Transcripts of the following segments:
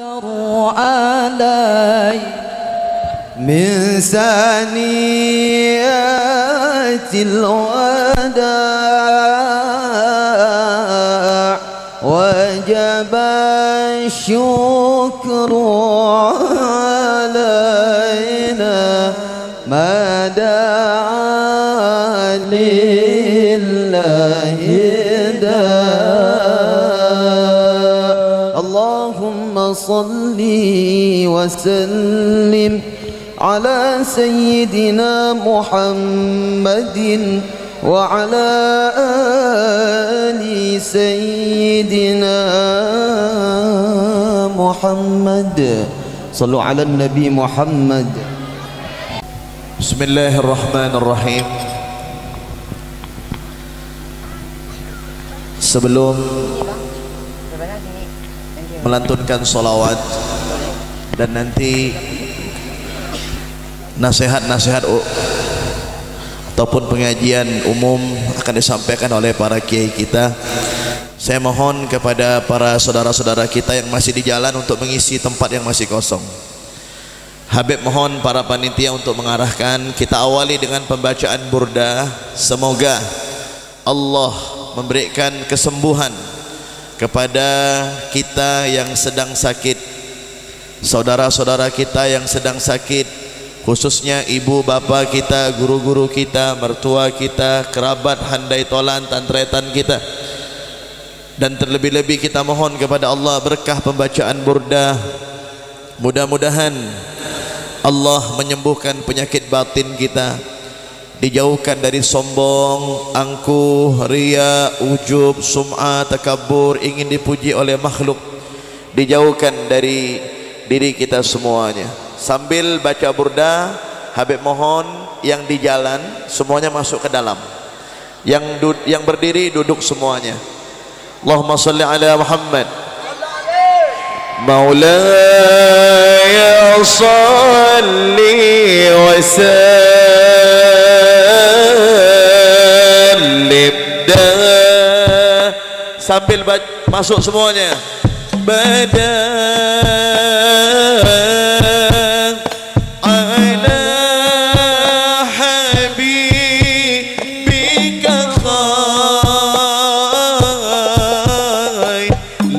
دروا علي من ثنيات الوداع وجب الشكر علينا ما دعا لله داع. اللهم صل وسلم على سيدنا محمد وعلى آل سيدنا محمد. صلوا على النبي محمد. Bismillahirrahmanirrahim. Sebelum melantunkan sholawat dan nanti nasihat-nasihat ataupun pengajian umum akan disampaikan oleh para kiai kita, saya mohon kepada para saudara-saudara kita yang masih di jalan untuk mengisi tempat yang masih kosong. Habib mohon para panitia untuk mengarahkan. Kita awali dengan pembacaan burdah. Semoga Allah memberikan kesembuhan kepada kita yang sedang sakit, saudara-saudara kita yang sedang sakit, khususnya ibu bapa kita, guru-guru kita, mertua kita, kerabat, handai tolan, tantretan kita. Dan terlebih-lebih kita mohon kepada Allah berkah pembacaan burdah. Mudah-mudahan Allah menyembuhkan penyakit batin kita, dijauhkan dari sombong, angkuh, riya, ujub, sum'ah, takabur, ingin dipuji oleh makhluk, dijauhkan dari diri kita semuanya. Sambil baca burdah, Habib mohon yang di jalan semuanya masuk ke dalam, yang berdiri duduk semuanya. Allahumma salli ala Muhammad. Maulaya salli wa sallim. Sambil masuk semuanya. Badan ala habibika khay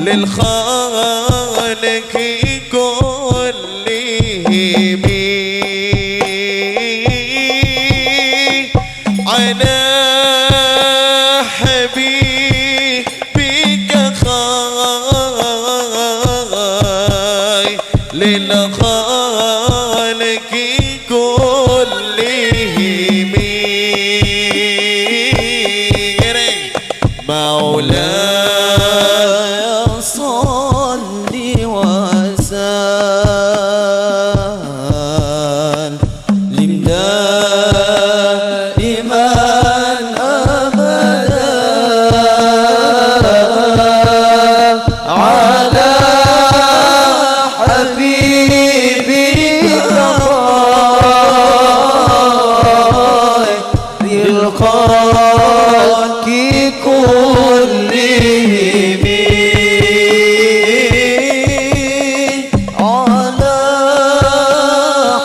lil khaliqi kullihim ala habibika khay lil khaliqi kullihim Maulaya salli wa sallim daiman abada ala habibika khairil khalqi kullihim ala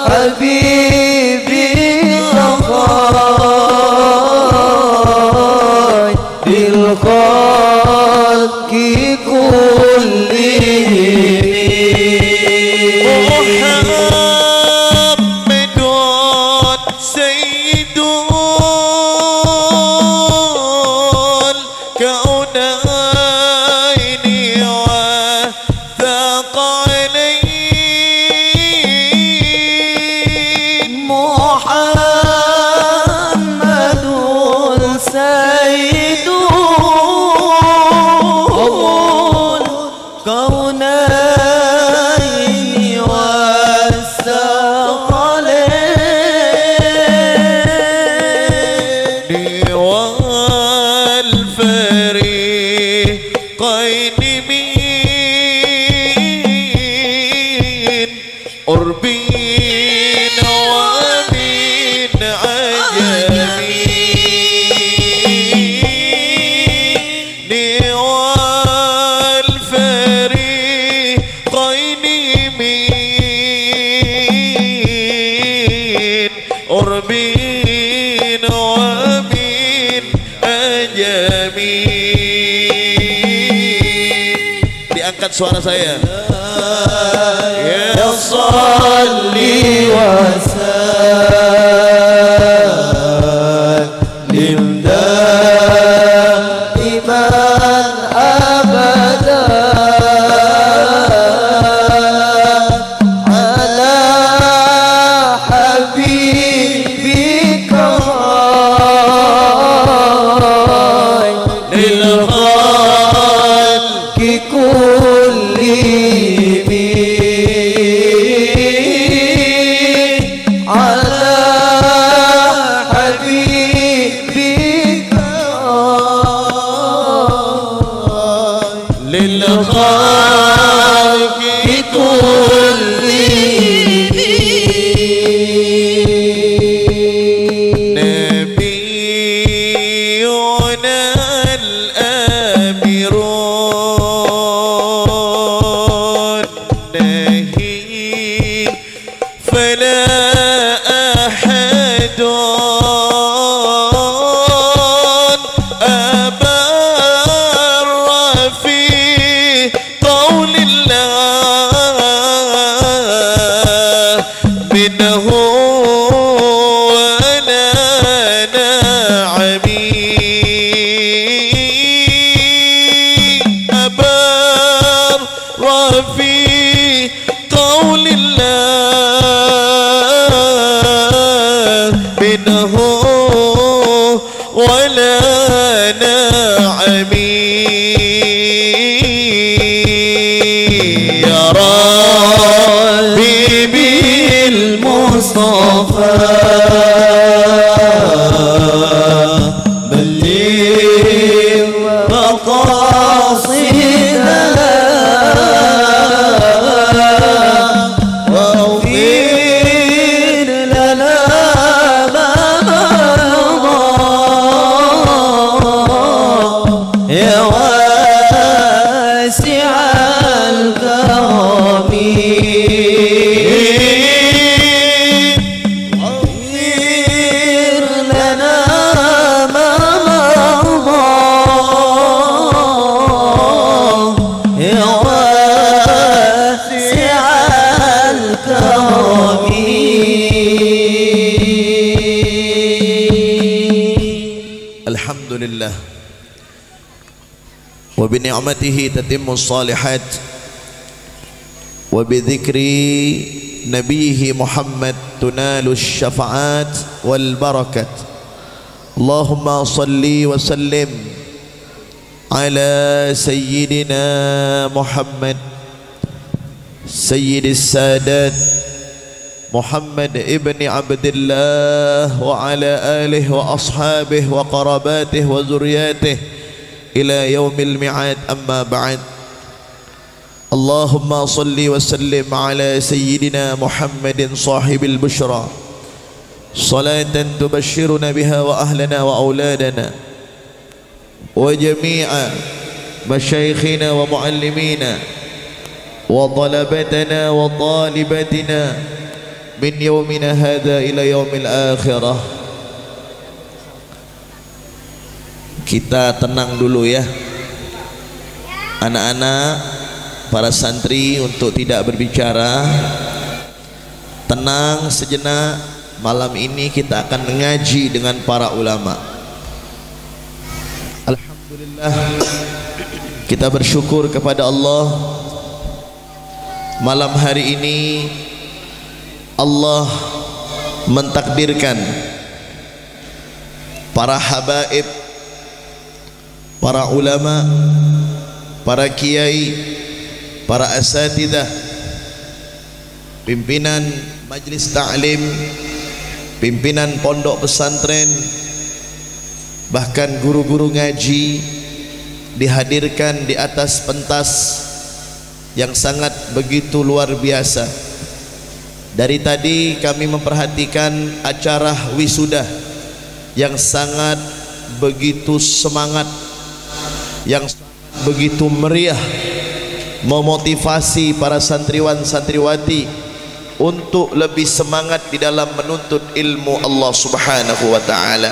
habibika khairil khalqi kullihim Muhammadun sayyidul kaunaini wa thaqalain Muhammadun sayyidul kaunaini wa thaqalain wal fariqain min urbin wa min ajamin wal fariqain عربين ومن أجمين. Diangkat suara saya. Ya salli wa sallim daiman abada ala habibika lil khalqi kullihim ala habibika lil khalqi kullihim nabiyuna al-amirun nahi fala ahadun abarra fi qawlillah minhu wala na'ami abarra fi qawlillah minhu wala na'ami ya Rabbi bil Mustafa balligh maqasidana واغفر لنا ما مضى يا واسع الكرم واغفر لنا ما مضى يا واسع الكرم الحمد لله وبنعمته تتم الصالحات وبذكر نبيه محمد تنال الشفاعات والبركات اللهم صل وسلم على سيدنا محمد سيد السادات محمد ابن عبد الله وعلى آله وأصحابه وقراباته وذرياته إلى يوم الميعاد أما بعد اللهم صل وسلم على سيدنا محمد صاحب البشرى صلاة تبشرنا بها وأهلنا وأولادنا وجميع مشايخنا ومعلمينا وطلبتنا وطالبتنا من يومنا هذا إلى يوم الآخرة. Kita tenang dulu ya anak-anak, para santri, untuk tidak berbicara. Tenang sejenak. Malam ini kita akan mengaji dengan para ulama. Alhamdulillah, kita bersyukur kepada Allah. Malam hari ini Allah mentakdirkan para habaib, para ulama, para kiai, para asatidah, pimpinan majlis ta'lim, pimpinan pondok pesantren, bahkan guru-guru ngaji dihadirkan di atas pentas yang sangat begitu luar biasa. Dari tadi kami memperhatikan acara wisuda yang sangat begitu semangat, yang begitu meriah, memotivasi para santriwan santriwati untuk lebih semangat di dalam menuntut ilmu Allah Subhanahu wa taala.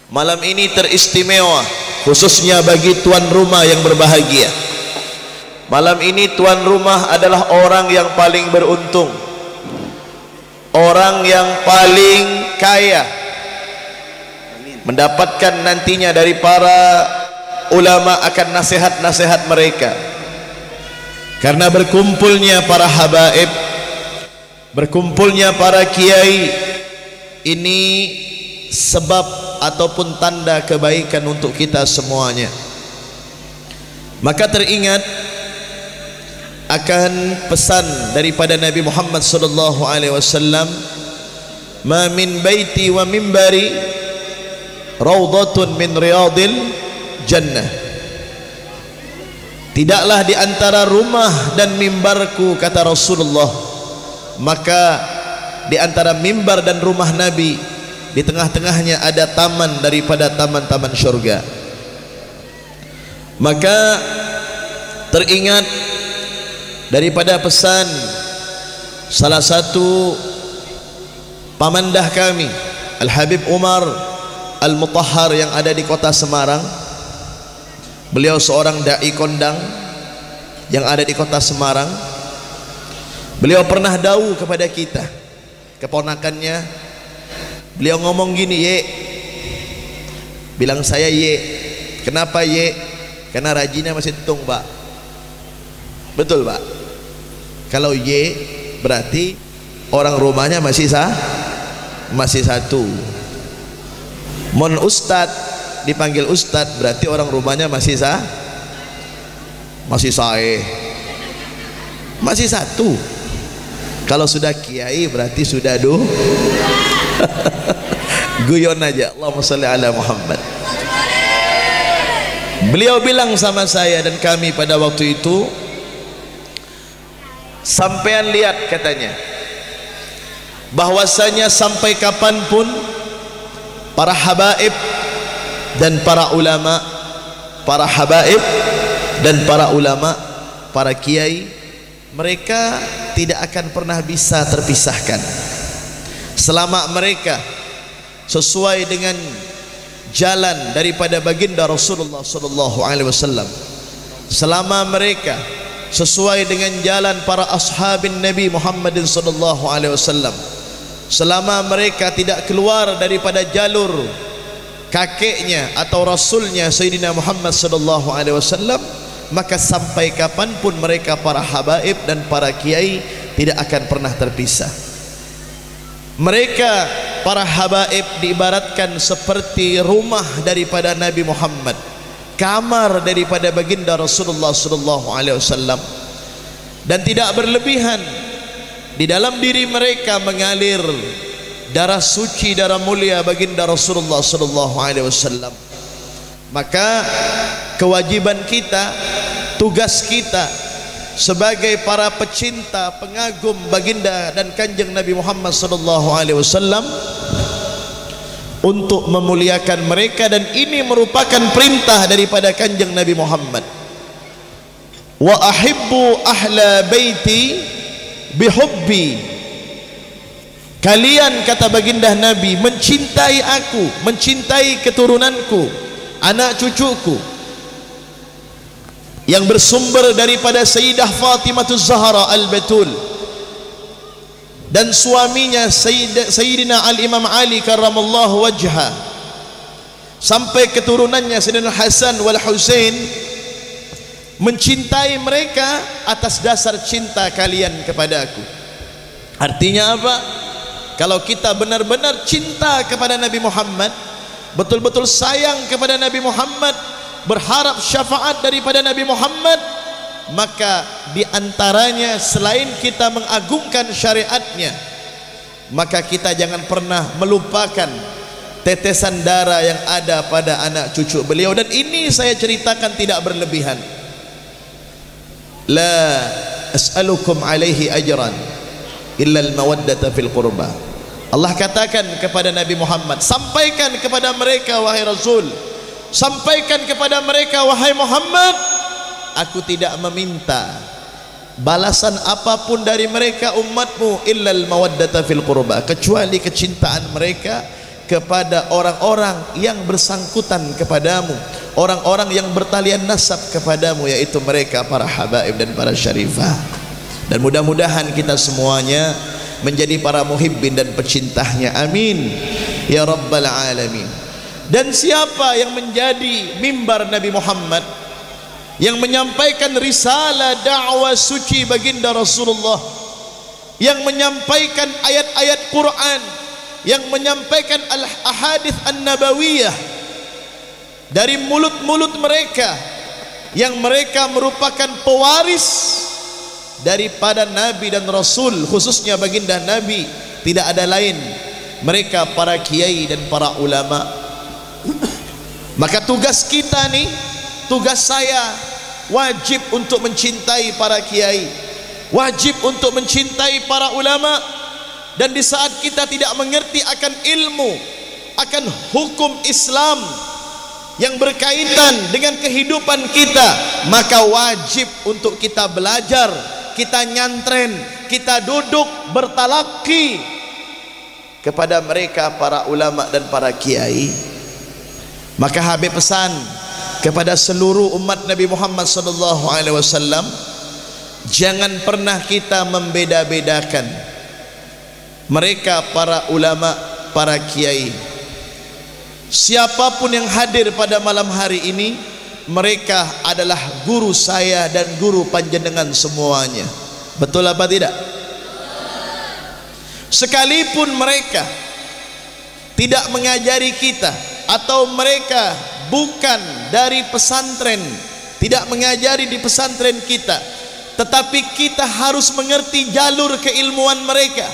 Malam ini teristimewa khususnya bagi tuan rumah yang berbahagia. Malam ini tuan rumah adalah orang yang paling beruntung, orang yang paling kaya, mendapatkan nantinya dari para ulama akan nasihat-nasihat mereka. Karena berkumpulnya para habaib, berkumpulnya para kiai, ini sebab ataupun tanda kebaikan untuk kita semuanya. Maka teringat akan pesan daripada Nabi Muhammad sallallahu alaihi wasallam, "Ma min baiti wa minbari raudhatun min riyadil jannah." Tidaklah di antara rumah dan mimbarku, kata Rasulullah, maka di antara mimbar dan rumah Nabi, di tengah-tengahnya ada taman daripada taman-taman syurga. Maka teringat daripada pesan salah satu pamandah kami, Al-Habib Umar Al-Mutahhar, yang ada di kota Semarang. Beliau seorang dai kondang yang ada di kota Semarang. Beliau pernah dawuh kepada kita, keponakannya. Beliau ngomong gini, "Ye." Bilang saya, "Ye." Kenapa ye? Karena rajinnya masih tung, Pak. Betul, Pak. Kalau ye berarti orang rumahnya masih satu. Mon ustad dipanggil ustad berarti orang rumahnya masih satu. Kalau sudah kiai berarti sudah guyon aja. Allahumma shalli ala Muhammad. Beliau bilang sama saya dan kami pada waktu itu, "Sampean lihat," katanya, "bahwasanya sampai kapanpun para habaib dan para ulama, para habaib dan para ulama, para kiai, mereka tidak akan pernah bisa terpisahkan selama mereka sesuai dengan jalan daripada baginda Rasulullah sallallahu alaihi wasallam, selama mereka sesuai dengan jalan para ashabin Nabi Muhammadin sallallahu alaihi wasallam, selama mereka tidak keluar daripada jalur kakeknya atau rasulnya Sayyidina Muhammad sallallahu alaihi wasallam, maka sampai kapanpun mereka para habaib dan para kiai tidak akan pernah terpisah." Mereka para habaib diibaratkan seperti rumah daripada Nabi Muhammad, kamar daripada baginda Rasulullah sallallahu alaihi wasallam, dan tidak berlebihan. Di dalam diri mereka mengalir darah suci, darah mulia baginda Rasulullah sallallahu alaihi wasallam. Maka kewajiban kita, tugas kita sebagai para pecinta, pengagum baginda dan kanjeng Nabi Muhammad sallallahu alaihi wasallam untuk memuliakan mereka, dan ini merupakan perintah daripada kanjeng Nabi Muhammad. "Wa ahibbu ahla baiti bihubbi." Kalian, kata baginda Nabi, mencintai aku, mencintai keturunanku, anak cucuku, yang bersumber daripada Sayyidah Fatimah Zahra Al-Batul dan suaminya Sayyidina Al-Imam Ali karramallahu wajha, sampai keturunannya Sayyidina Hasan wal Husain. Mencintai mereka atas dasar cinta kalian kepada aku. Artinya apa? Kalau kita benar-benar cinta kepada Nabi Muhammad, betul-betul sayang kepada Nabi Muhammad, berharap syafaat daripada Nabi Muhammad, maka diantaranya selain kita mengagungkan syariatnya, maka kita jangan pernah melupakan tetesan darah yang ada pada anak cucu beliau. Dan ini saya ceritakan tidak berlebihan. La as'alukum alaihi ajran illa al-mawaddata fil qurba. Allah katakan kepada Nabi Muhammad, sampaikan kepada mereka wahai Rasul, sampaikan kepada mereka wahai Muhammad, aku tidak meminta balasan apapun dari mereka umatmu illal mawaddata fil qurba, kecuali kecintaan mereka kepada orang-orang yang bersangkutan kepadamu, orang-orang yang bertalian nasab kepadamu, yaitu mereka para habaib dan para syarifah. Dan mudah-mudahan kita semuanya menjadi para muhibbin dan pecintanya, amin ya rabbal alamin. Dan siapa yang menjadi mimbar Nabi Muhammad, yang menyampaikan risalah dakwah suci baginda Rasulullah, yang menyampaikan ayat-ayat Quran, yang menyampaikan al-ahadits an-nabawiyah dari mulut-mulut mereka, yang mereka merupakan pewaris daripada Nabi dan Rasul, khususnya baginda Nabi, tidak ada lain mereka para kiai dan para ulama. Maka tugas kita nih, tugas saya, wajib untuk mencintai para kiai, wajib untuk mencintai para ulama. Dan di saat kita tidak mengerti akan ilmu, akan hukum Islam yang berkaitan dengan kehidupan kita, maka wajib untuk kita belajar, kita nyantren, kita duduk bertalaki kepada mereka para ulama dan para kiai. Maka Habib pesan kepada seluruh umat Nabi Muhammad SAW, jangan pernah kita membeda-bedakan mereka para ulama, para kiai. Siapapun yang hadir pada malam hari ini, mereka adalah guru saya dan guru panjenengan semuanya. Betul apa tidak? Sekalipun mereka tidak mengajari kita, atau mereka bukan dari pesantren, tidak mengajari di pesantren kita, tetapi kita harus mengerti jalur keilmuan mereka.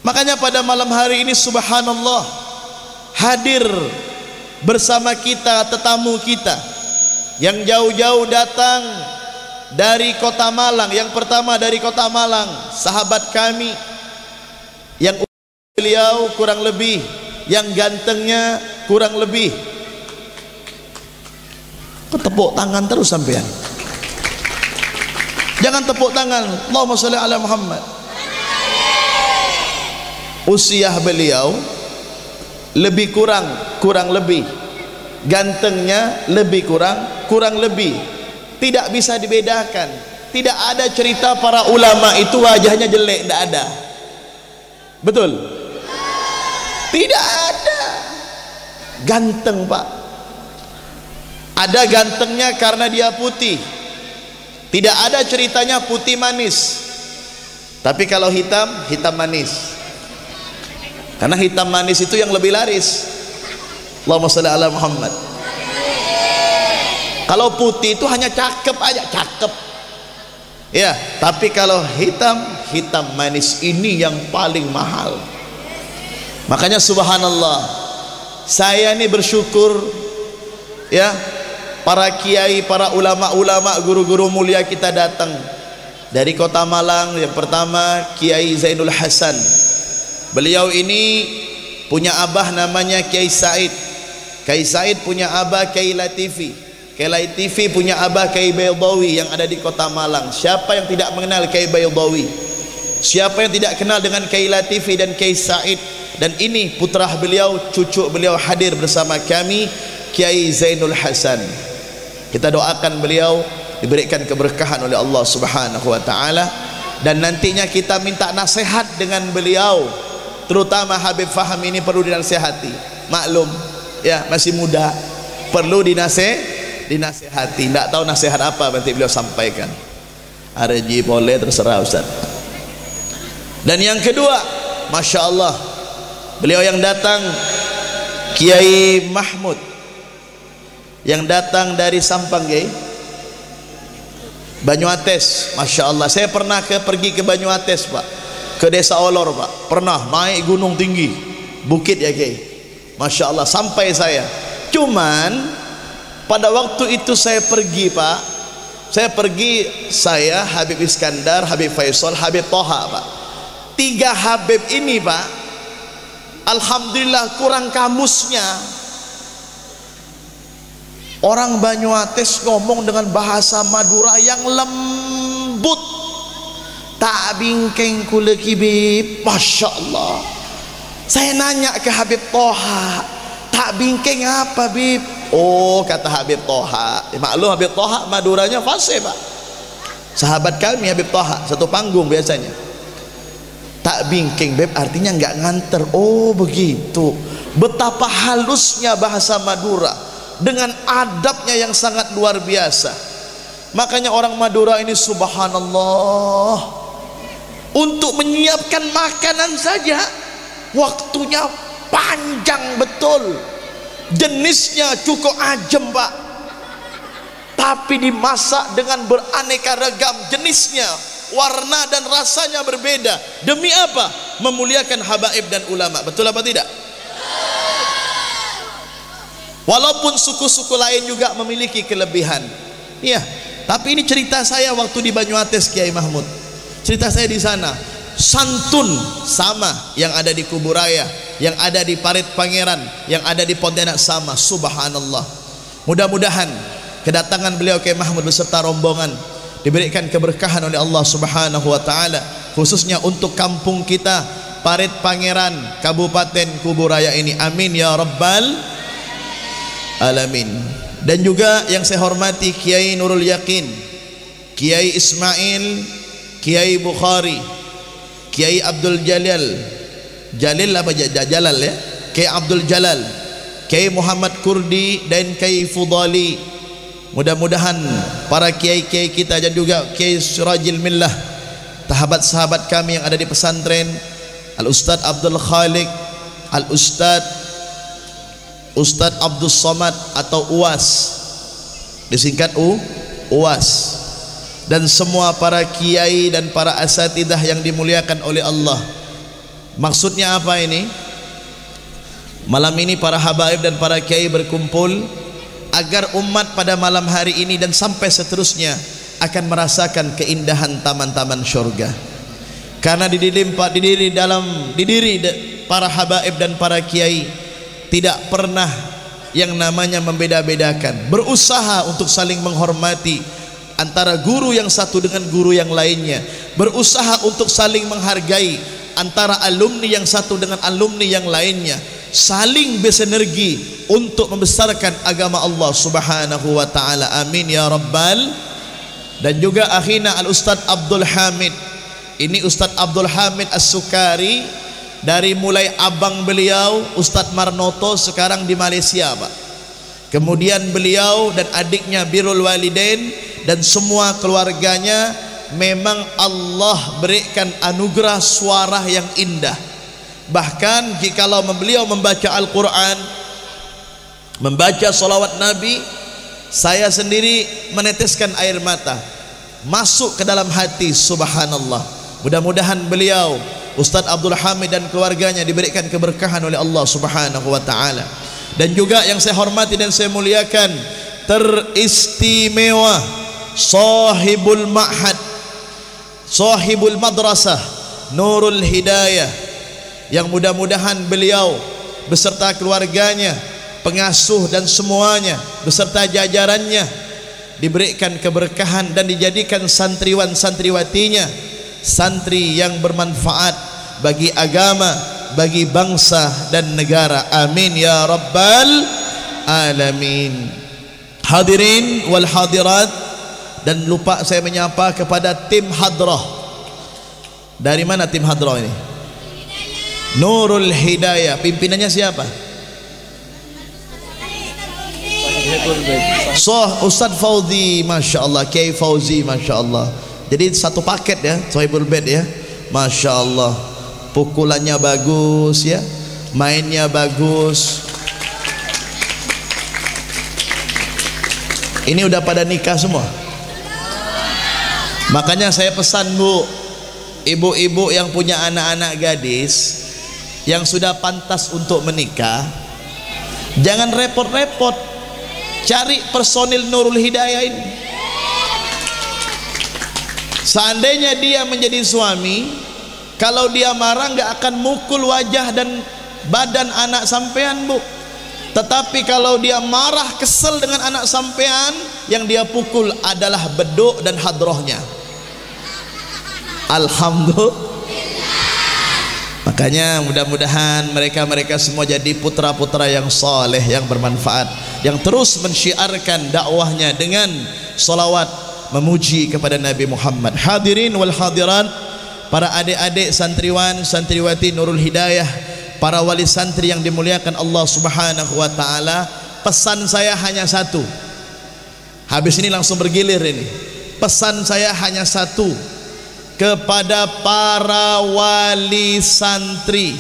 Makanya pada malam hari ini subhanallah, hadir bersama kita tetamu kita yang jauh-jauh datang dari kota Malang. Yang pertama dari kota Malang, sahabat kami yang beliau kurang lebih, yang gantengnya kurang lebih. Kok tepuk tangan terus sampean? Jangan tepuk tangan. Allahumma sholli ala Muhammad. Usia beliau lebih kurang lebih, gantengnya lebih kurang lebih, tidak bisa dibedakan. Tidak ada cerita para ulama itu wajahnya jelek, tidak ada. Betul? Tidak ada. Ganteng pak. Ada gantengnya karena dia putih. Tidak ada ceritanya putih manis. Tapi kalau hitam, hitam manis. Karena hitam manis itu yang lebih laris. Allahumma sholli ala Muhammad. Kalau putih itu hanya cakep aja, cakep. Ya, tapi kalau hitam, hitam manis ini yang paling mahal. Makanya subhanallah, saya ini bersyukur ya, para kiai, para ulama-ulama, guru-guru mulia kita datang dari kota Malang. Yang pertama Kiai Zainul Hasan. Beliau ini punya abah namanya Kiai Said. Kiai Said punya abah Kiai Latifi. Kiai Latifi punya abah Kiai Baydawi yang ada di kota Malang. Siapa yang tidak mengenal Kiai Baydawi? Siapa yang tidak kenal dengan Kiai Latifi dan Kiai Said? Dan ini putra beliau, cucu beliau hadir bersama kami, Kiai Zainul Hasan. Kita doakan beliau diberikan keberkahan oleh Allah Subhanahu wa taala, dan nantinya kita minta nasihat dengan beliau. Terutama Habib Faham ini perlu dinasihati. Maklum ya, masih muda, perlu dinasihati. Tidak tahu nasihat apa nanti beliau sampaikan. Arji boleh, terserah Ustaz. Dan yang kedua, masya Allah, beliau yang datang Kiai Mahmud, yang datang dari Sampang, Banyuates. Masya Allah, saya pernah pergi ke Banyuates pak, ke desa Olor pak, pernah naik gunung tinggi, bukit ya Kiai. Masya Allah, sampai saya. Cuman pada waktu itu saya pergi pak, saya Habib Iskandar, Habib Faisal, Habib Toha pak. 3 Habib ini pak, alhamdulillah kurang kamusnya. Orang Banyuates ngomong dengan bahasa Madura yang lembut. Tak bingkeng kula kibib, Masya Allah. Saya nanya ke Habib Toha, tak bingkeng apa Bib? Oh, kata Habib Toha, maklum Habib Toha Maduranya fasih Pak. Sahabat kami Habib Toha, satu panggung biasanya. Tak bingkeng Bib artinya nggak nganter. Oh begitu. Betapa halusnya bahasa Madura dengan adabnya yang sangat luar biasa. Makanya orang Madura ini subhanallah, untuk menyiapkan makanan saja waktunya panjang betul. Jenisnya cukup ajem Pak, tapi dimasak dengan beraneka ragam jenisnya, warna dan rasanya berbeda. Demi apa? Memuliakan habaib dan ulama. Betul apa tidak? Walaupun suku-suku lain juga memiliki kelebihan, ya. Tapi ini cerita saya waktu di Banyuates Kiai Mahmud. Cerita saya di sana. Santun sama yang ada di Kuburaya, yang ada di Parit Pangeran, yang ada di Pontianak sama. Subhanallah. Mudah-mudahan kedatangan beliau Kiai Mahmud beserta rombongan diberikan keberkahan oleh Allah Subhanahu wa taala, khususnya untuk kampung kita Parit Pangeran, Kabupaten Kuburaya ini. Amin ya rabbal alamin. Dan juga yang saya hormati Kiai Nurul Yakin, Kiai Ismail, Kiai Bukhari, Kiai Abdul Jalal, Jalil apa Jalal ya, Kiai Abdul Jalal, Kiai Muhammad Kurdi dan Kiai Fudali. Mudah-mudahan para kiai-kiai kita dan juga Kiai Surajil Millah, sahabat-sahabat kami yang ada di pesantren, Al-Ustadz Abdul Khalik, Ustadz Abdul Somad atau UAS, disingkat UAS, dan semua para kiai dan para asatidah yang dimuliakan oleh Allah. Maksudnya apa ini? Malam ini para habaib dan para kiai berkumpul agar umat pada malam hari ini dan sampai seterusnya akan merasakan keindahan taman-taman syurga. Karena didiri para habaib dan para kiai tidak pernah yang namanya membeda-bedakan, berusaha untuk saling menghormati antara guru yang satu dengan guru yang lainnya, berusaha untuk saling menghargai antara alumni yang satu dengan alumni yang lainnya, saling bersinergi untuk membesarkan agama Allah Subhanahu wa taala. Amin ya rabbal. Dan juga akhina Al-Ustadz Abdul Hamid, ini Ustadz Abdul Hamid As-Sukari, dari mulai abang beliau Ustadz Marnoto sekarang di Malaysia Pak, kemudian beliau dan adiknya Birrul Walidain dan semua keluarganya, memang Allah berikan anugerah suara yang indah. Bahkan jikalau beliau membaca Al-Quran, membaca salawat Nabi, saya sendiri meneteskan air mata, masuk ke dalam hati. Subhanallah. Mudah-mudahan beliau Ustadz Abdul Hamid dan keluarganya diberikan keberkahan oleh Allah Subhanahu wa taala. Dan juga yang saya hormati dan saya muliakan, teristimewa sahibul ma'had, sahibul madrasah Nurul Hidayah, yang mudah-mudahan beliau beserta keluarganya, pengasuh dan semuanya beserta jajarannya diberikan keberkahan dan dijadikan santriwan santriwatinya santri yang bermanfaat bagi agama, bagi bangsa dan negara. Amin ya rabbal alamin. Hadirin wal hadirat, dan lupa saya menyapa kepada tim hadrah. Dari mana tim hadrah ini? Nurul Hidayah. Pimpinannya siapa? Ustadz Fauzi, Masya Allah. Kiai Fauzi, Masya Allah. Jadi satu paket ya, Sohibul Bed ya. Masya Allah. Pukulannya bagus ya, mainnya bagus. Ini udah pada nikah semua. Makanya saya pesan Bu, ibu-ibu yang punya anak-anak gadis yang sudah pantas untuk menikah, jangan repot-repot cari personil Nurul Hidayah ini. Seandainya dia menjadi suami, kalau dia marah nggak akan mukul wajah dan badan anak sampean Bu. Tetapi kalau dia marah, kesel dengan anak sampean, yang dia pukul adalah beduk dan hadrohnya. Alhamdulillah. Makanya mudah-mudahan mereka semua jadi putra-putra yang saleh, yang bermanfaat, yang terus mensyiarkan dakwahnya dengan salawat memuji kepada Nabi Muhammad. Hadirin wal hadirat, para adik-adik santriwan santriwati Nurul Hidayah, para wali santri yang dimuliakan Allah Subhanahu wa taala, pesan saya hanya satu. Habis ini langsung bergilir ini. Pesan saya hanya satu kepada para wali santri,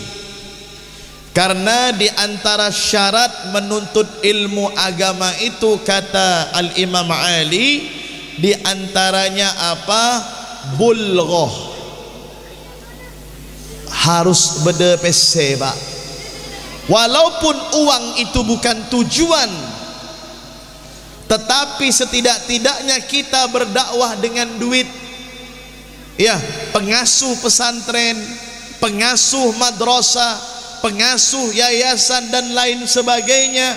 karena di antara syarat menuntut ilmu agama itu, kata Al-Imam Ali, di antaranya apa? Bulghah, harus beda PC, Pak. Walaupun uang itu bukan tujuan, tetapi setidak-tidaknya kita berdakwah dengan duit. Ya, pengasuh pesantren, pengasuh madrasah, pengasuh yayasan dan lain sebagainya,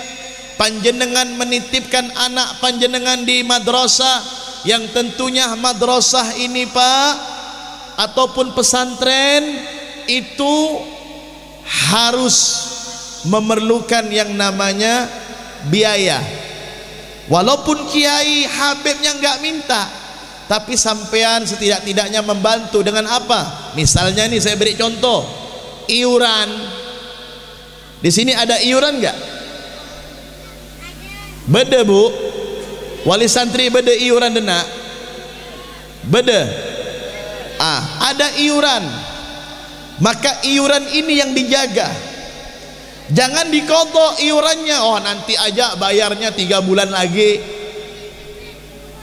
panjenengan menitipkan anak panjenengan di madrasah, yang tentunya madrasah ini, Pak, ataupun pesantren itu harus memerlukan yang namanya biaya. Walaupun kiai habibnya nggak minta, tapi sampean setidak-tidaknya membantu dengan apa? Misalnya nih, saya beri contoh, iuran. Di sini ada iuran nggak? Beda, Bu. Wali santri beda iuran dena? Beda. Ada iuran. Maka iuran ini yang dijaga. Jangan dikodok iurannya. Oh, nanti aja bayarnya 3 bulan lagi.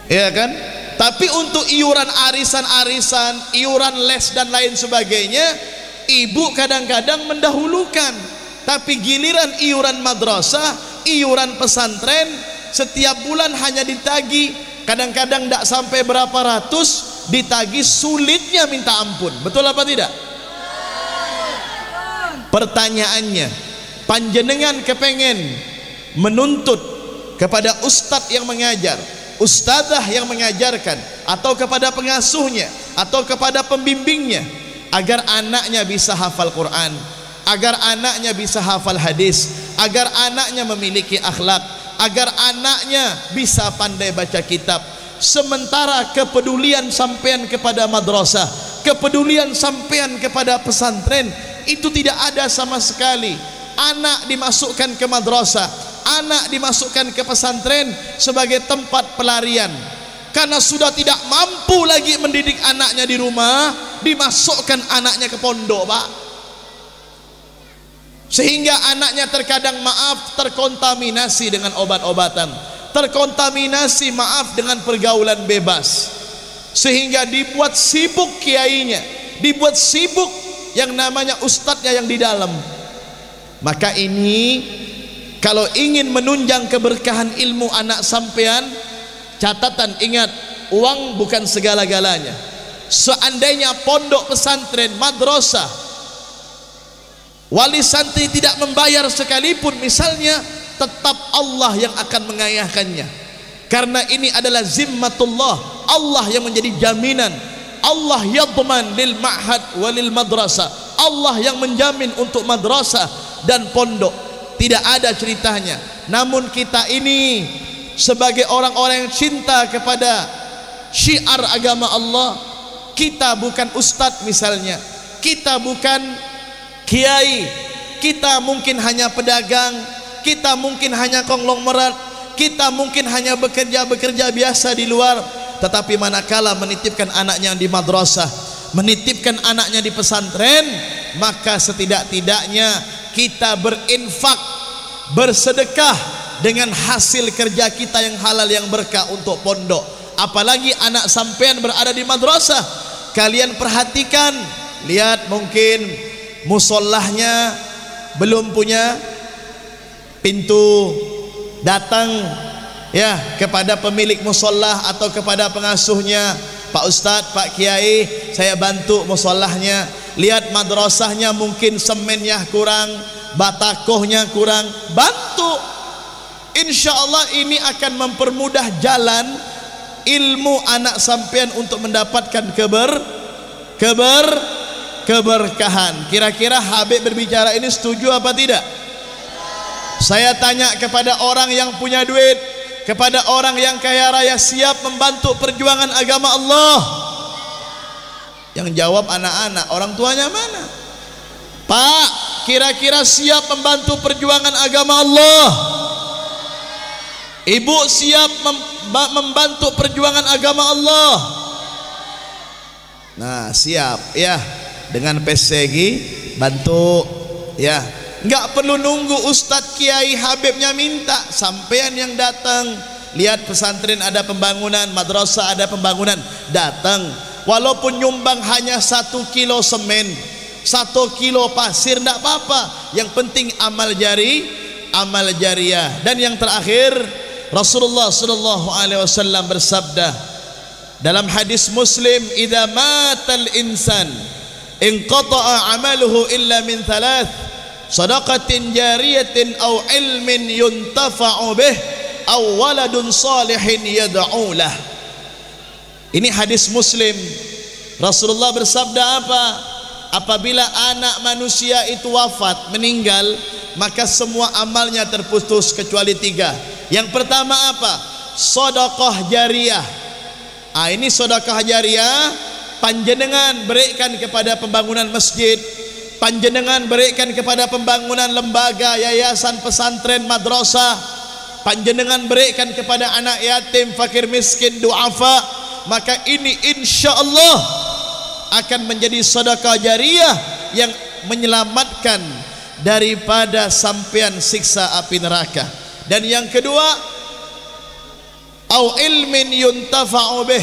Ya kan? Tapi untuk iuran arisan-arisan, iuran les dan lain sebagainya, ibu kadang-kadang mendahulukan. Tapi giliran iuran madrasah, iuran pesantren, setiap bulan hanya ditagi, kadang-kadang tidak sampai berapa ratus, ditagi, sulitnya minta ampun. Betul apa tidak? Pertanyaannya, panjenengan kepengen menuntut kepada ustadz yang mengajar, ustadzah yang mengajarkan, atau kepada pengasuhnya, atau kepada pembimbingnya, agar anaknya bisa hafal Quran, agar anaknya bisa hafal hadis, agar anaknya memiliki akhlak, agar anaknya bisa pandai baca kitab. Sementara kepedulian sampean kepada madrasah, kepedulian sampean kepada pesantren itu tidak ada sama sekali. Anak dimasukkan ke madrasah, anak dimasukkan ke pesantren sebagai tempat pelarian, karena sudah tidak mampu lagi mendidik anaknya di rumah, dimasukkan anaknya ke pondok, Pak. Sehingga anaknya terkadang, maaf, terkontaminasi dengan obat-obatan, terkontaminasi, maaf, dengan pergaulan bebas, sehingga dibuat sibuk kiainya, dibuat sibuk yang namanya ustadznya yang di dalam. Maka ini, kalau ingin menunjang keberkahan ilmu anak sampean, catatan, ingat, uang bukan segala-galanya. Seandainya pondok pesantren, madrasah, wali santri tidak membayar sekalipun misalnya, tetap Allah yang akan mengayahkannya, karena ini adalah zimmatullah, Allah yang menjadi jaminan. Allah yadman lil ma'had walil madrasah, Allah yang menjamin untuk madrasah dan pondok. Tidak ada ceritanya. Namun kita ini sebagai orang-orang yang cinta kepada syiar agama Allah, kita bukan ustadz misalnya, kita bukan kiai, kita mungkin hanya pedagang, kita mungkin hanya konglomerat, kita mungkin hanya bekerja biasa di luar. Tetapi manakala menitipkan anaknya di madrasah, menitipkan anaknya di pesantren, maka setidak-tidaknya kita berinfak, bersedekah dengan hasil kerja kita yang halal, yang berkah untuk pondok. Apalagi anak sampean berada di madrasah, kalian perhatikan, lihat, mungkin musallahnya belum punya pintu, datang ya kepada pemilik musalla atau kepada pengasuhnya, Pak Ustadz, Pak Kiai, saya bantu musallahnya. Lihat madrasahnya mungkin semennya kurang, batakohnya kurang, bantu. Insya Allah ini akan mempermudah jalan ilmu anak sampean untuk mendapatkan keberkahan. Kira-kira Habib berbicara ini setuju apa tidak? Saya tanya kepada orang yang punya duit, kepada orang yang kaya raya, siap membantu perjuangan agama Allah? Yang jawab anak-anak, orang tuanya mana? Pak, kira-kira siap membantu perjuangan agama Allah? Ibu siap membantu perjuangan agama Allah? Nah, siap ya, dengan PSEGI bantu ya. Enggak perlu nunggu Ustadz Kiai Habibnya minta, sampean yang datang. Lihat pesantren ada pembangunan, madrasah ada pembangunan, datang. Walaupun nyumbang hanya 1 kilo semen, 1 kilo pasir, enggak apa-apa. Yang penting amal jariah. Dan yang terakhir, Rasulullah sallallahu alaihi wasallam bersabda dalam hadis Muslim, "Idza matal insan inqata'a 'amaluhu illa min thalath, shadaqatin jariyatin aw ilmin yuntafa'u bih aw waladun salihin yad'u lah." Ini hadis Muslim. Rasulullah bersabda apa? Apabila anak manusia itu wafat, meninggal, maka semua amalnya terputus kecuali 3. Yang pertama apa? Sedekah jariyah. Ini sedekah jariyah panjenengan berikan kepada pembangunan masjid, panjenengan berikan kepada pembangunan lembaga, yayasan, pesantren, madrasah, panjenengan berikan kepada anak yatim, fakir miskin, duafa, maka ini insya Allah akan menjadi sedekah jariyah yang menyelamatkan daripada sampean siksa api neraka. Dan yang kedua, au ilmin yuntafa'u bih,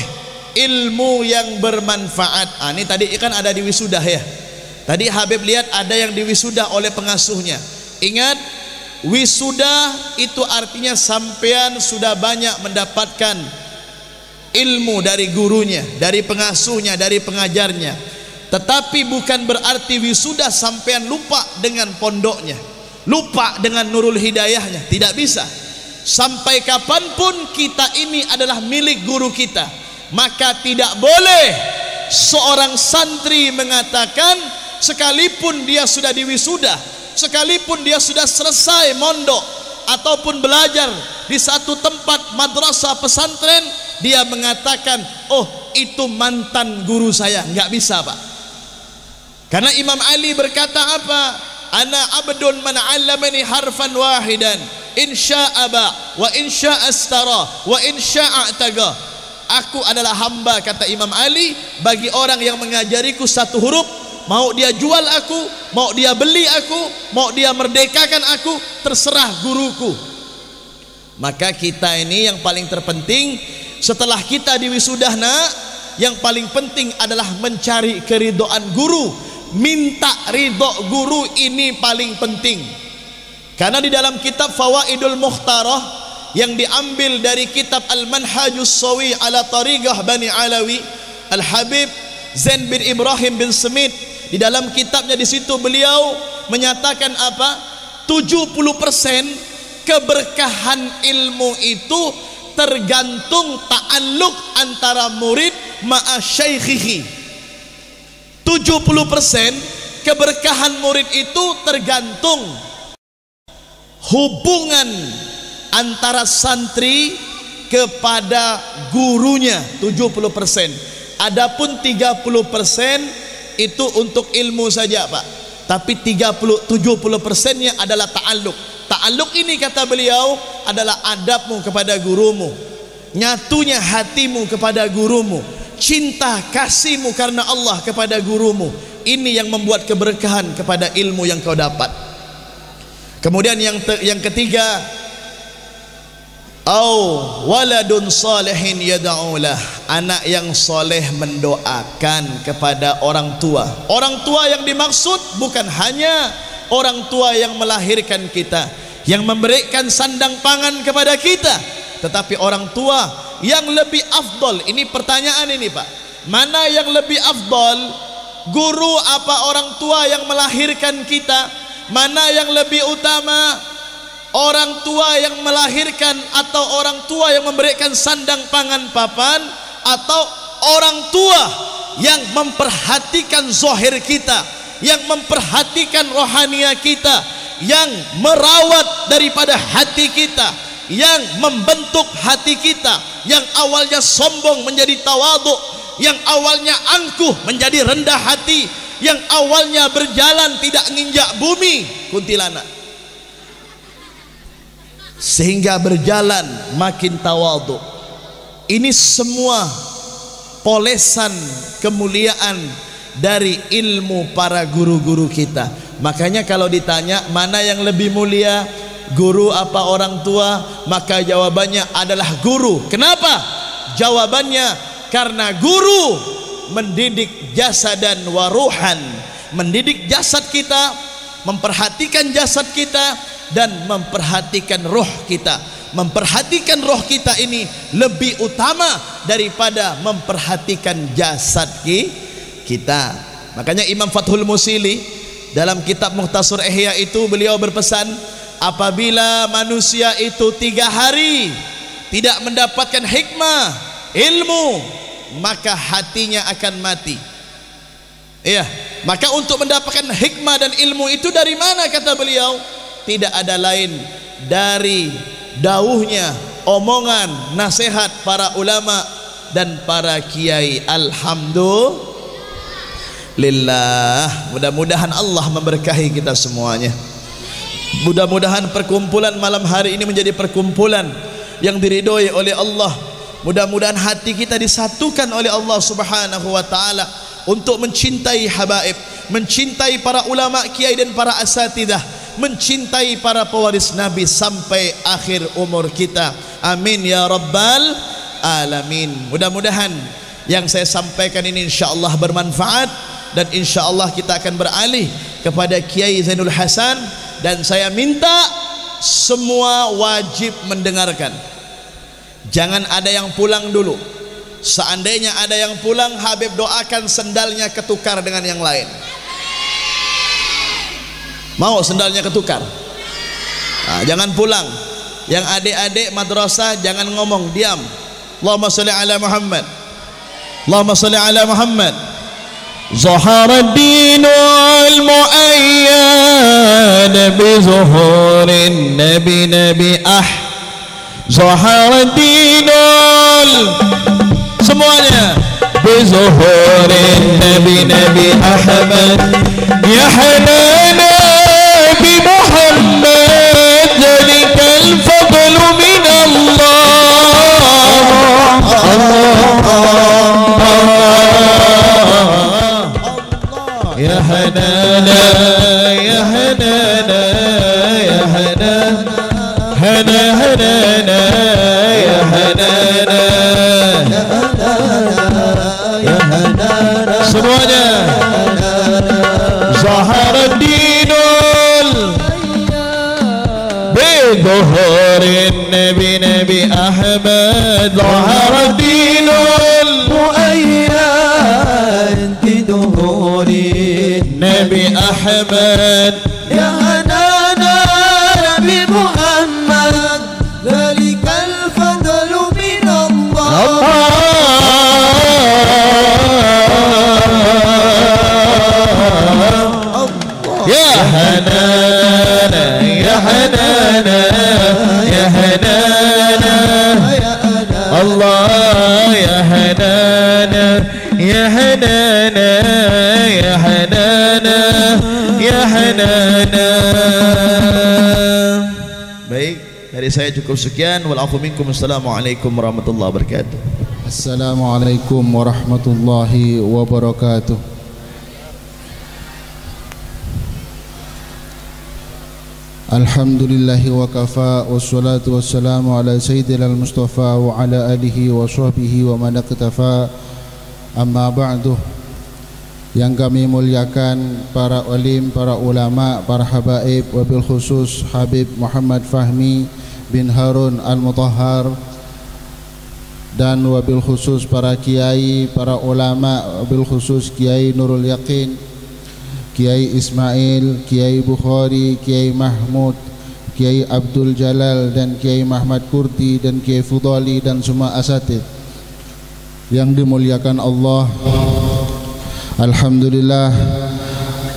ilmu yang bermanfaat. Ini tadi kan ada di wisudah ya. Tadi Habib lihat ada yang diwisudah oleh pengasuhnya. Ingat, wisudah itu artinya sampean sudah banyak mendapatkan ilmu dari gurunya, dari pengasuhnya, dari pengajarnya. Tetapi bukan berarti wisudah sampean lupa dengan pondoknya, lupa dengan nurul hidayahnya. Tidak bisa. Sampai kapanpun kita ini adalah milik guru kita, maka tidak boleh seorang santri mengatakan sekalipun dia sudah diwisuda, sekalipun dia sudah selesai mondok ataupun belajar di satu tempat madrasah pesantren, dia mengatakan, oh itu mantan guru saya. Nggak bisa, Pak. Karena Imam Ali berkata apa? Ana abdun man 'allamani harfan wahidan, insya'a ba wa insya'a astara wa insya'a taga. Aku adalah hamba, kata Imam Ali, bagi orang yang mengajariku satu huruf, mau dia jual aku, mau dia beli aku, mau dia merdekakan aku, terserah guruku. Maka kita ini yang paling terpenting setelah kita diwisudah, nak, yang paling penting adalah mencari keridhaan guru. Minta ridho guru ini paling penting. Karena di dalam kitab Fawaidul Mukhtarah yang diambil dari kitab Al-Manhajus Sawi ala Tariqah Bani Alawi, Al-Habib Zain bin Ibrahim bin Semit, di dalam kitabnya di situ beliau menyatakan apa? 70% keberkahan ilmu itu tergantung ta'alluq antara murid ma'a syaikhihi. 70% keberkahan murid itu tergantung hubungan antara santri kepada gurunya. 70%. Adapun 30% itu untuk ilmu saja, Pak. Tapi 70%-nya adalah ta'alluq. Ta'alluq ini, kata beliau, adalah adabmu kepada gurumu, nyatunya hatimu kepada gurumu, cinta kasihmu karena Allah kepada gurumu. Ini yang membuat keberkahan kepada ilmu yang kau dapat. Kemudian yang ketiga, au waladun salihin yad'ulah, anak yang soleh mendoakan kepada orang tua. Orang tua yang dimaksud bukan hanya orang tua yang melahirkan kita, yang memberikan sandang pangan kepada kita, tetapi orang tua yang lebih afdol. Ini pertanyaan ini, Pak, mana yang lebih afdol, guru apa orang tua yang melahirkan kita? mana yang lebih utama, orang tua yang melahirkan atau orang tua yang memberikan sandang pangan papan, atau orang tua yang memperhatikan zahir kita, yang memperhatikan rohania kita, yang merawat daripada hati kita, yang membentuk hati kita, yang awalnya sombong menjadi tawadhu, yang awalnya angkuh menjadi rendah hati, yang awalnya berjalan tidak menginjak bumi, kuntilanak, sehingga berjalan makin tawadhu. Ini semua polesan kemuliaan dari ilmu para guru-guru kita. Makanya kalau ditanya mana yang lebih mulia, guru apa orang tua, maka jawabannya adalah guru. Kenapa? Jawabannya karena guru mendidik jasadan wa ruhan, mendidik jasad kita, memperhatikan jasad kita, dan memperhatikan roh kita. Memperhatikan roh kita ini lebih utama daripada memperhatikan jasad kita. Makanya Imam Fathul Musili dalam kitab Mukhtasar Ihya itu beliau berpesan, apabila manusia itu 3 hari tidak mendapatkan hikmah, ilmu, maka hatinya akan mati. Iya, maka untuk mendapatkan hikmah dan ilmu itu dari mana, kata beliau? Tidak ada lain dari dawuhnya, omongan, nasihat para ulama dan para kiai. Alhamdulillah. Mudah-mudahan Allah memberkahi kita semuanya. Mudah-mudahan perkumpulan malam hari ini menjadi perkumpulan yang diridhoi oleh Allah. Mudah-mudahan hati kita disatukan oleh Allah Subhanahu wa taala untuk mencintai habaib, mencintai para ulama, kiai dan para asatidah, mencintai para pewaris Nabi sampai akhir umur kita. Amin ya rabbal alamin. Mudah-mudahan yang saya sampaikan ini insyaallah bermanfaat, dan insyaallah kita akan beralih kepada Kiai Zainul Hasan, dan saya minta semua wajib mendengarkan. Jangan ada yang pulang dulu. Seandainya ada yang pulang, Habib doakan sendalnya ketukar dengan yang lain. Mau sendalnya ketukar? Nah, jangan pulang. Yang adik-adik madrasah jangan ngomong, diam. Allahumma sholli ala Muhammad. Allahumma sholli ala Muhammad. Zahara dinul mu'ayyad bi zuhurin nabi Zahara dinul, semuanya, bi zuhurin nabi Ahmad, ya hanana بمحمد ذلك الفضل من الله. يا حنانا يا حنانا يا حنانا حنانا يا حنانا يا حنانا semuanya. ظهر الدين بظهور النبي أحمد. ظهر الدين المؤيد بظهور النبي أحمد. يا هنانا نبي محمد ذلك الفضل من الله. يا هنانا يا هنانا يا هنانا الله. يا هنانا يا هنانا يا هنانا يا هنانا. Baik, dari saya cukup sekian. Walafu minkum. Assalamualaikum warahmatullahi wabarakatuh. Assalamualaikum warahmatullahi wabarakatuh. Alhamdulillahi wa kafa, wassalatu wassalamu ala sayyidina al-mustafa wa ala alihi wa sahbihi wa man iktafa. Amma ba'du. Yang kami muliakan para alim, para ulama, para habaib, wabil khusus Habib Muhammad Fahmi bin Harun Al-Mutahhar, dan wabil khusus para kiai, para ulama, wabil khusus Kiai Nurul Yaqin, Kiai Ismail, Kiai Bukhari, Kiai Mahmud, Kiai Abdul Jalal dan Kiai Muhammad Kurdi dan Kiai Fudali dan semua asatid yang dimuliakan Allah. Alhamdulillah,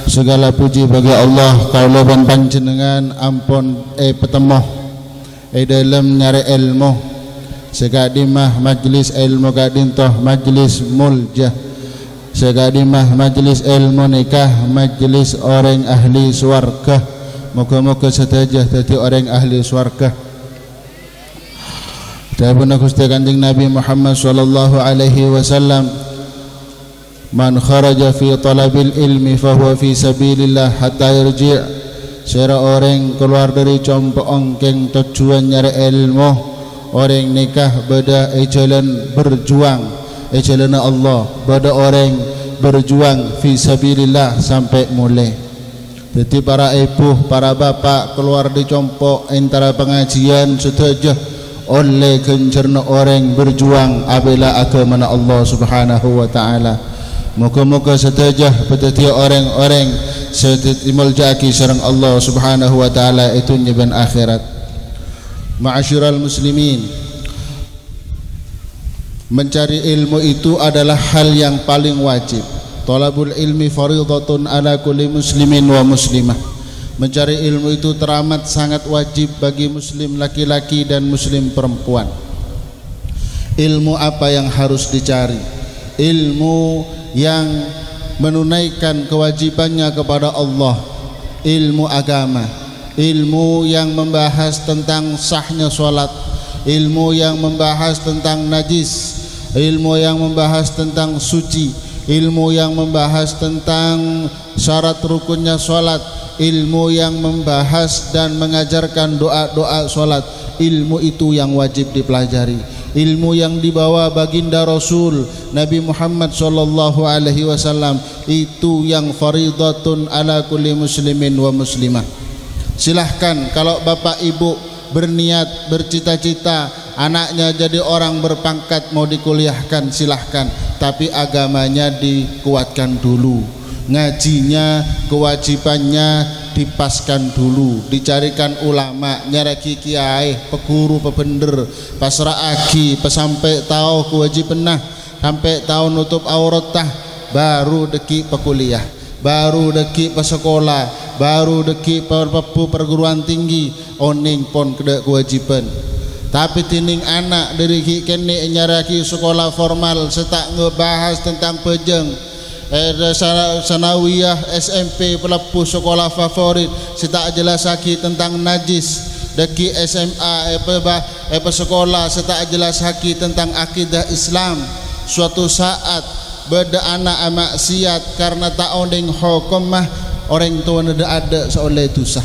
segala puji bagi Allah. Kaula ban panjenengan ampun petemoh dalam nyari ilmu segadimah majlis ilmu gadintoh majlis muljah segadimah majlis ilmu nikah majlis orang ahli swarga. Moga-moga sedaya dadi orang ahli swarga. Dawuh Gusti Kanjeng Nabi Muhammad sallallahu alaihi wasallam, man kharaja fi talabil ilmi fahuwa fi sabilillah hatta yarji'. Sira orang keluar dari compong keng tujuan nyari ilmu, orang nikah beda jalan berjuang jalan Allah, beda orang berjuang fi sabilillah sampai mulai. Jadi para ibu, para bapak keluar di compok antara pengajian sedaya oleh kencerna orang berjuang abila agama Allah Subhanahu wa taala. Moga-moga sedaya petati orang-orang sedaya muljaki sareng Allah Subhanahu wa taala itu nyeban akhirat. Ma'asyiral muslimin, mencari ilmu itu adalah hal yang paling wajib. Talabul ilmi faridatun ala kulli muslimin wa muslimah. Mencari ilmu itu teramat sangat wajib bagi muslim laki-laki dan muslim perempuan. Ilmu apa yang harus dicari? Ilmu yang menunaikan kewajibannya kepada Allah, ilmu agama, ilmu yang membahas tentang sahnya sholat, ilmu yang membahas tentang najis, ilmu yang membahas tentang suci, ilmu yang membahas tentang syarat rukunnya sholat, ilmu yang membahas dan mengajarkan doa-doa sholat. Ilmu itu yang wajib dipelajari. Ilmu yang dibawa baginda Rasul Nabi Muhammad sallallahu alaihi wasallam itu yang faridatun ala kulli muslimin wa muslimah. Silahkan kalau bapak ibu berniat bercita-cita anaknya jadi orang berpangkat mau dikuliahkan, silahkan, tapi agamanya dikuatkan dulu, ngajinya kewajibannya dipaskan dulu, dicarikan ulama, nyaraki kiai, peguru, pebender, pasraaki, pesampai tahu kewajibannya, sampai tahu nutup auratah, baru deki pekuliah, baru deki pesekolah, baru deki perguruan tinggi, oning pon keda kewajiban. Tapi tining anak dari kene nyaraki sekolah formal setak ngebahas tentang pejeng, sanawiyah, SMP, pelepuh sekolah favorit, setak jelas haki tentang najis, deki SMA, sekolah setak jelas haki tentang akidah Islam. Suatu saat beda anak maksiat karena tak ondeng hukum mah orang tua ada seoleh dosa.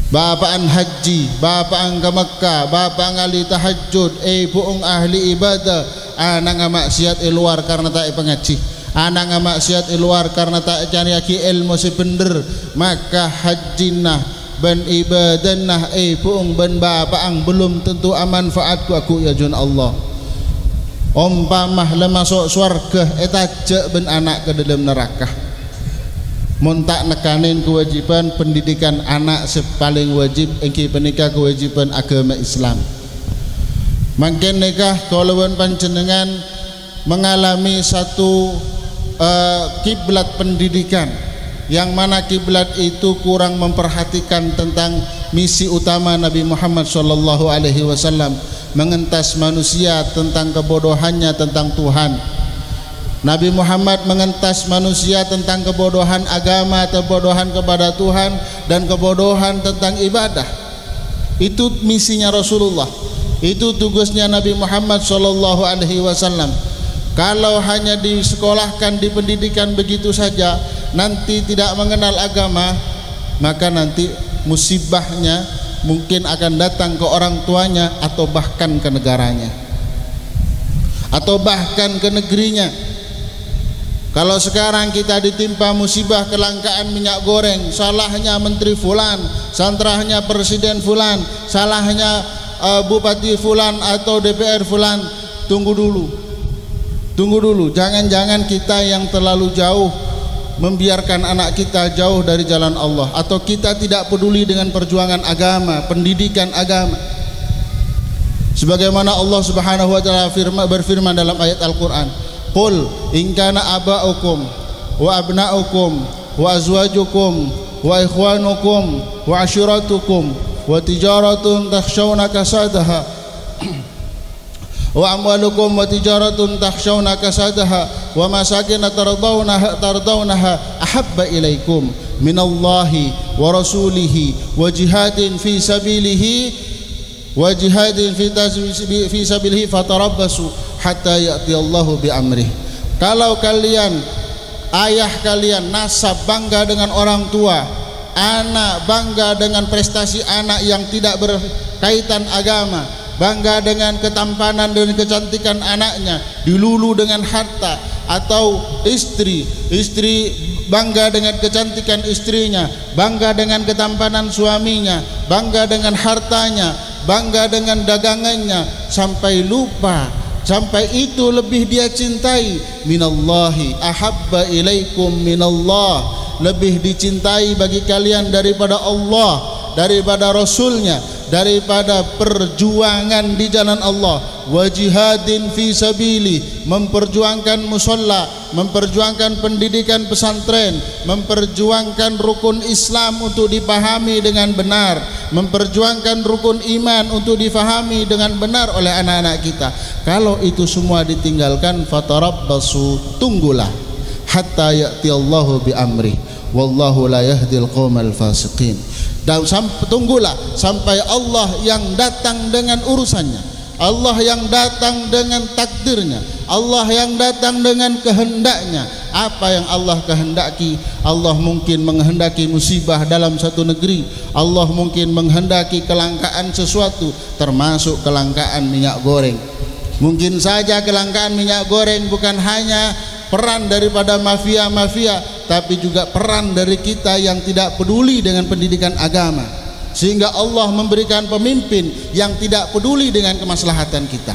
Bapaan haji, bapaan ke Mekah, bapaan ahli tahajud, buung ahli ibadah, anak maksiat luar karena tak pengaji, anak maksiat luar karena tak cari ilmu sebener, maka hajinah ben ibadanah buung ben bapaan belum tentu amanfaatku aku ya jun Allah. Umpamah le masuk surga etajak ben anak ke dalam neraka. Muntak nekanin kewajiban pendidikan anak sepaling wajib engki penikah kewajiban agama Islam. Mungkin nikah kalau panjenengan mengalami satu kiblat pendidikan yang mana kiblat itu kurang memperhatikan tentang misi utama Nabi Muhammad sallallahu alaihi wasallam, mengentas manusia tentang kebodohannya tentang Tuhan. Nabi Muhammad mengentas manusia tentang kebodohan agama, kebodohan kepada Tuhan, dan kebodohan tentang ibadah. Itu misinya Rasulullah, itu tugasnya Nabi Muhammad sallallahu alaihi wasallam. Kalau hanya disekolahkan di pendidikan begitu saja, nanti tidak mengenal agama, maka nanti musibahnya mungkin akan datang ke orang tuanya atau bahkan ke negaranya atau bahkan ke negerinya. Kalau sekarang kita ditimpa musibah kelangkaan minyak goreng, salahnya menteri fulan, salahnya presiden fulan, salahnya bupati fulan atau DPR fulan, tunggu dulu, jangan-jangan kita yang terlalu jauh membiarkan anak kita jauh dari jalan Allah, atau kita tidak peduli dengan perjuangan agama, pendidikan agama. Sebagaimana Allah Subhanahu wa taala berfirman dalam ayat Al-Qur'an, "Qul in kana aba'ukum wa abna'ukum wa azwajukum wa ikhwanukum wa ashiratukum wa tijaratun takhshawna kasadaha wa amwalukum wa tijaratun takhshawna kasadaha wa masakin tardawnaha ahabba ilaikum minallahi wa rasulihi wa jihadin fi sabilihi fi sabilihi fatarabbasu hatta ya'tiyallahu bi amrih." Kalau kalian, ayah kalian nasab bangga dengan orang tua, anak bangga dengan prestasi anak yang tidak berkaitan agama, bangga dengan ketampanan dan kecantikan anaknya, dilulu dengan harta, atau istri bangga dengan kecantikan istrinya, bangga dengan ketampanan suaminya, bangga dengan hartanya, bangga dengan dagangannya, sampai lupa, sampai itu lebih dia cintai, minallahi ahabba ilaikum minallah, lebih dicintai bagi kalian daripada Allah, daripada Rasulnya, daripada perjuangan di jalan Allah, wa jihadin fi sabili, memperjuangkan musalla, memperjuangkan pendidikan pesantren, memperjuangkan rukun Islam untuk dipahami dengan benar, memperjuangkan rukun iman untuk difahami dengan benar oleh anak-anak kita. Kalau itu semua ditinggalkan, fatarabbasu, tunggulah, hatta ya'tiyallahu bi amri, wallahu la yahdil qaumal fasiqin. Dan tunggulah sampai Allah yang datang dengan urusannya, Allah yang datang dengan takdirnya, Allah yang datang dengan kehendaknya. Apa yang Allah kehendaki, Allah mungkin menghendaki musibah dalam satu negeri, Allah mungkin menghendaki kelangkaan sesuatu, termasuk kelangkaan minyak goreng. Mungkin saja kelangkaan minyak goreng bukan hanya peran daripada mafia-mafia, tapi juga peran dari kita yang tidak peduli dengan pendidikan agama, sehingga Allah memberikan pemimpin yang tidak peduli dengan kemaslahatan kita,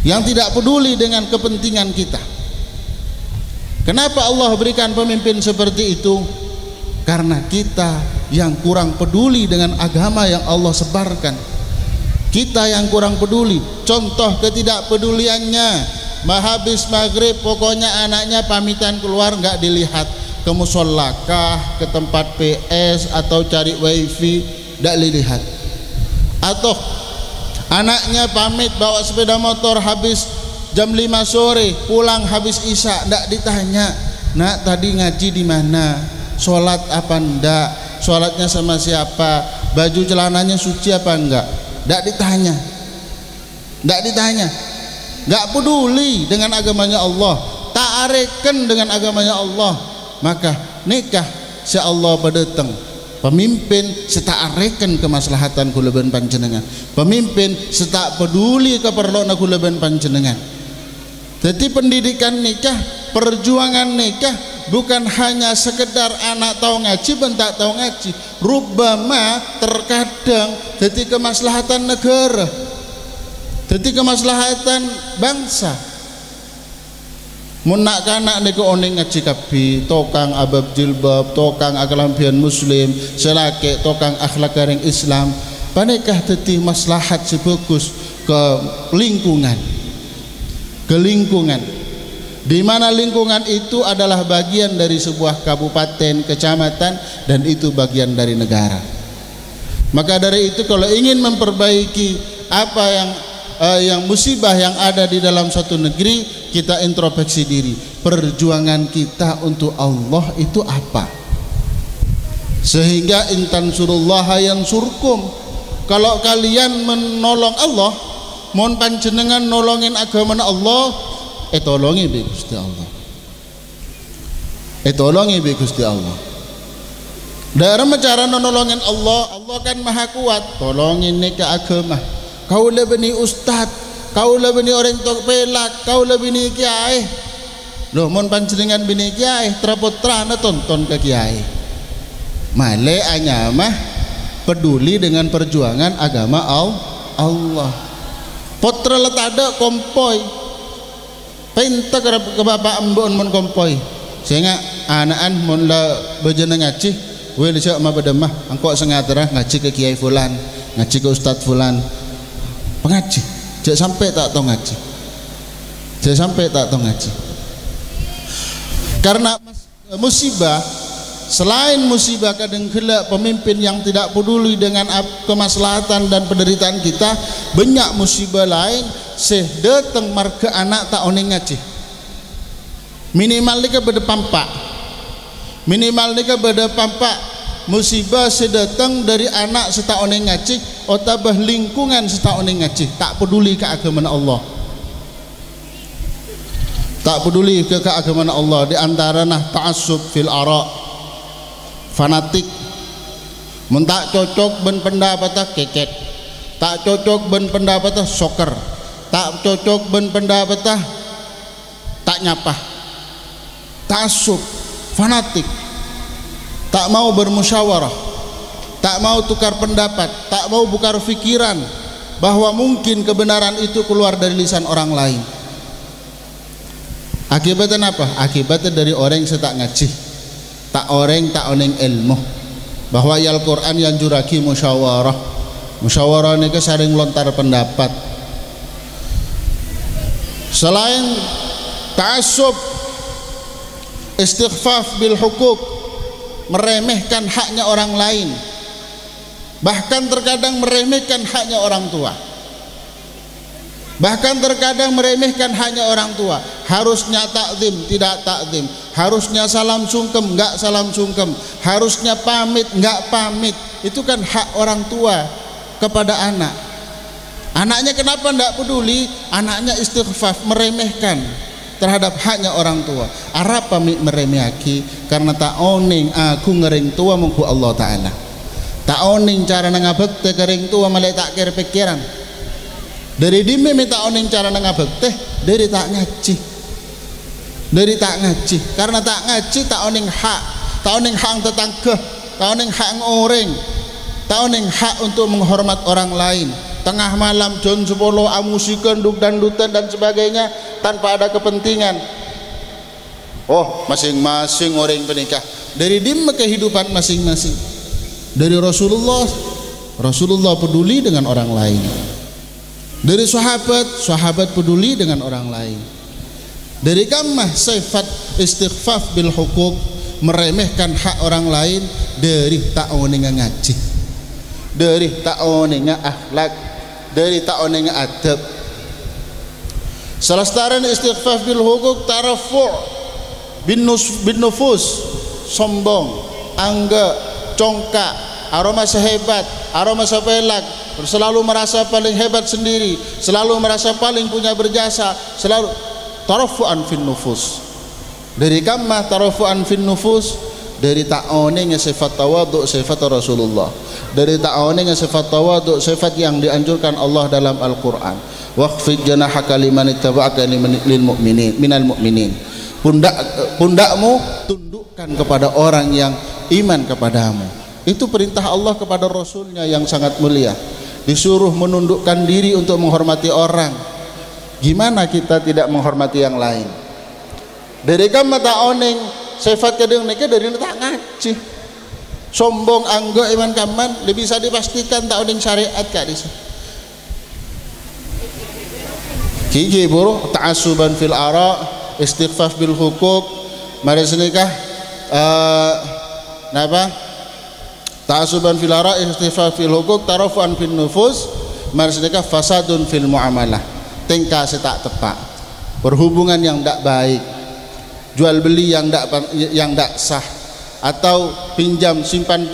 yang tidak peduli dengan kepentingan kita. Kenapa Allah berikan pemimpin seperti itu? Karena kita yang kurang peduli dengan agama yang Allah sebarkan, kita yang kurang peduli. Contoh ketidakpeduliannya, habis maghrib pokoknya anaknya pamitan keluar, nggak dilihat ke musholakah, ke tempat PS atau cari wifi, nggak dilihat. Atau anaknya pamit bawa sepeda motor habis jam 5 sore, pulang habis isya, nggak ditanya, nak tadi ngaji di mana, sholat apa enggak, sholatnya sama siapa, baju celananya suci apa enggak, nggak ditanya, nggak ditanya. Gak peduli dengan agamanya Allah, tak areken dengan agamanya Allah, maka nikah si Allah pedeteng. Pemimpin setak areken kemaslahatan kuleban panjenengan, pemimpin setak peduli keperluan kuleban panjenengan. Jadi pendidikan nikah, perjuangan nikah bukan hanya sekedar anak tahu ngaji bentak tahu ngaji, rubbama terkadang jadi kemaslahatan negara, jadi kemaslahatan bangsa. Munak kanak niku oning ngaji kabi, tokang abab jilbab, tokang akalampian muslim, selake tokang akhlak garing Islam. Panekah dadi maslahat sebagus ke lingkungan, ke lingkungan, di mana lingkungan itu adalah bagian dari sebuah kabupaten, kecamatan, dan itu bagian dari negara. Maka dari itu kalau ingin memperbaiki apa yang musibah yang ada di dalam suatu negeri, kita introspeksi diri, perjuangan kita untuk Allah itu apa, sehingga intan surullaha yansurkum. Kalau kalian menolong Allah, mohon panjenengan nolongin agama Allah, tolongi bi Gusti Allah, tolongi bi Gusti Allah. Dalam cara nolongin Allah, Allah kan maha kuat, tolongin nih ke agama. Kau lebih ni ustad, kau lebih ni orang tok pelak, kau lebih ni kiai. Loh, mohon panjenengan bini kiai, terputra na tonton ke kiai. Male anyamah peduli dengan perjuangan agama Allah. Potra letada kompoi, pentak ke bapak embon mon kompoi. sehingga anak-an mula berjeneng ngaji we lecak ma bedemah angkok sengatera ngaji ke kiai fulan, ngaji ke ustaz fulan, pengaji cek sampai tak tahu ngaji, cek sampai tak tahu ngaji. Karena musibah, selain musibah kadang kala pemimpin yang tidak peduli dengan kemaslahatan dan penderitaan kita, banyak musibah lain datang marga anak tak oning ngaji. Minimal nika beda pampak, minimal nika beda pampak musibah sedatang dari anak seta oning ngaji otabah lingkungan seta oning ngaji, tak peduli ke agama Allah, tak peduli ke keagamaan Allah. Di antara nah ta'assub fil ara, fanatik, mun tak cocok ben pendapat keket, tak cocok ben pendapat soker, tak cocok ben pendapat tak nyapa. Ta'assub, fanatik, tak mau bermusyawarah, tak mau tukar pendapat, tak mau bukar fikiran bahwa mungkin kebenaran itu keluar dari lisan orang lain. Akibatnya apa? Akibatnya dari orang yang tak ngaji, tak orang tak oneng ilmu, bahwa Al-Quran yang juraki musyawarah, musyawarah ini sering lontar pendapat. Selain ta'assub, istighfaf bil hukuk, meremehkan haknya orang lain, bahkan terkadang meremehkan haknya orang tua, bahkan terkadang meremehkan haknya orang tua. Harusnya takzim tidak takzim, harusnya salam sungkem enggak salam sungkem, harusnya pamit enggak pamit. Itu kan hak orang tua kepada anak. Anaknya kenapa enggak peduli? Anaknya istighfaf, meremehkan terhadap haknya orang tua. Arab pamit meremehaki karena tak oning aku ngering tua mungku Allah Ta'ala, tak oning cara ngabekte kering tua malah tak kira pikiran. Dari dimi minta oning cara ngabekte dari tak ngaji, dari tak ngaji, karena tak ngaji tak oning hak, tak oning hak tetangga, tak oning hak orang, tak oning hak untuk menghormat orang lain. Tengah malam jam 10 amusikan duk dandutan dan sebagainya tanpa ada kepentingan. Oh, masing-masing orang penikah dari dimma kehidupan masing-masing. Dari Rasulullah peduli dengan orang lain. Dari sahabat peduli dengan orang lain. Dari kamah sifat istighfaf bil hukuk, meremehkan hak orang lain. Dari tak oning ngaji, dari tak oning akhlak, dari tak oning adab. Salastaran istighfaf bil hukuk tarafu' bin nufus, sombong, angga, congkak, aroma sehebat, aroma sepelak, selalu merasa paling hebat sendiri, selalu merasa paling punya berjasa, selalu tarafu'an fin nufus. Dari kamma tarafu'an fin nufus, dari ta'awning sifat tawadhu sifat Rasulullah, dari ta'awning sifat tawadhu sifat yang dianjurkan Allah dalam Al-Quran. Waqfid janahaka liman ittaba'aka lil mu'minin minal mu'minin. Pundakmu tundukkan kepada orang yang iman kepadamu. Itu perintah Allah kepada Rasulnya yang sangat mulia. Disuruh menundukkan diri untuk menghormati orang. Gimana kita tidak menghormati yang lain? Dari kamma ta'awning sifat kadang mereka dari tak ngaji, sombong, anggo, iman kaman, dia bisa dipastikan tak ada syariat kak disa. Kiki buru ta'asuban fil ara, istighfaf bil hukuk, mari senikah napa? Ta'asuban fil ara, istighfaf fil hukuk, tarafuan fil nufus, mari senikah fasadun fil muamalah, tingkah setak tepat, perhubungan yang tak baik, jual beli yang tidak sah, atau pinjam simpan